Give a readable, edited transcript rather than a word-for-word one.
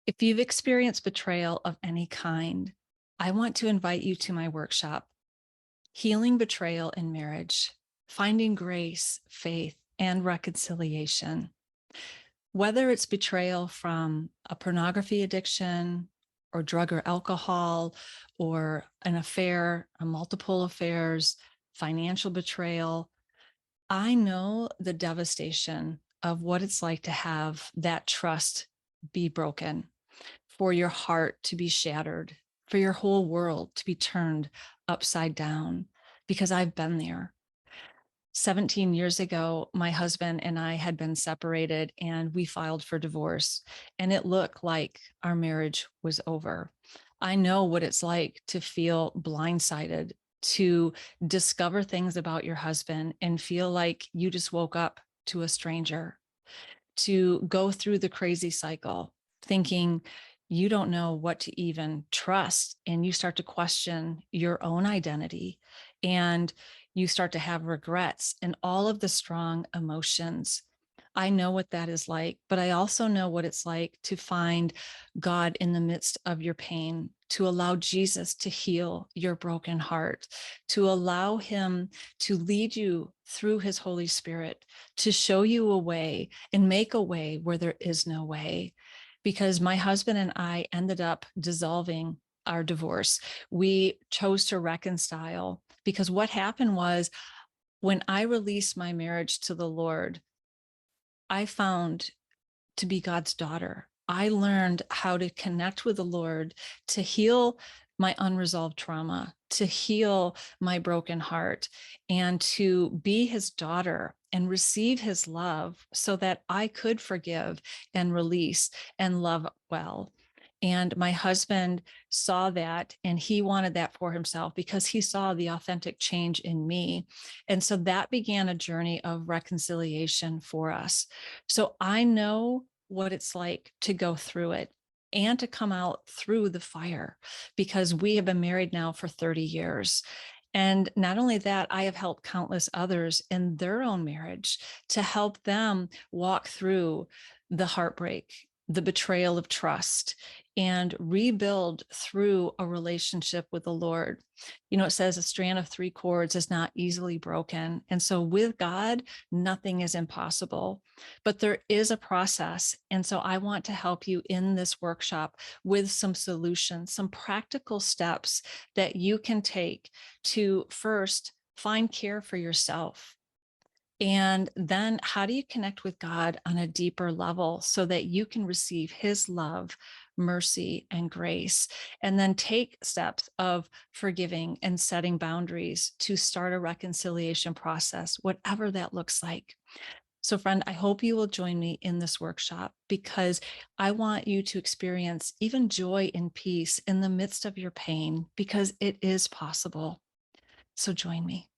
If you've experienced betrayal of any kind, I want to invite you to my workshop, Healing Betrayal in Marriage, Finding Grace, Faith, and Reconciliation. Whether it's betrayal from a pornography addiction or drug or alcohol, or an affair, or multiple affairs, financial betrayal, I know the devastation of what it's like to have that trust be broken, for your heart to be shattered, for your whole world to be turned upside down, because I've been there. 17 years ago, my husband and I had been separated and we filed for divorce, and it looked like our marriage was over. I know what it's like to feel blindsided, to discover things about your husband and feel like you just woke up to a stranger, to go through the crazy cycle, thinking you don't know what to even trust. And you start to question your own identity, and you start to have regrets and all of the strong emotions. I know what that is like, but I also know what it's like to find God in the midst of your pain, to allow Jesus to heal your broken heart, to allow him to lead you through his Holy Spirit, to show you a way and make a way where there is no way. Because my husband and I ended up dissolving our divorce. We chose to reconcile, because what happened was, when I released my marriage to the Lord, I found to be God's daughter. I learned how to connect with the Lord, to heal my unresolved trauma, to heal my broken heart, and to be his daughter and receive his love so that I could forgive and release and love well. And my husband saw that, and he wanted that for himself because he saw the authentic change in me. And so that began a journey of reconciliation for us. So I know what it's like to go through it and to come out through the fire, because we have been married now for 30 years. And not only that, I have helped countless others in their own marriage to help them walk through the heartbreak, the betrayal of trust, and rebuild through a relationship with the Lord. You know, it says a strand of three cords is not easily broken. And so with God, nothing is impossible, but there is a process. And so I want to help you in this workshop with some solutions, some practical steps that you can take to first find care for yourself. And then how do you connect with God on a deeper level so that you can receive his love, mercy, and grace, and then take steps of forgiving and setting boundaries to start a reconciliation process, whatever that looks like. So friend, I hope you will join me in this workshop, because I want you to experience even joy and peace in the midst of your pain, because it is possible. So join me.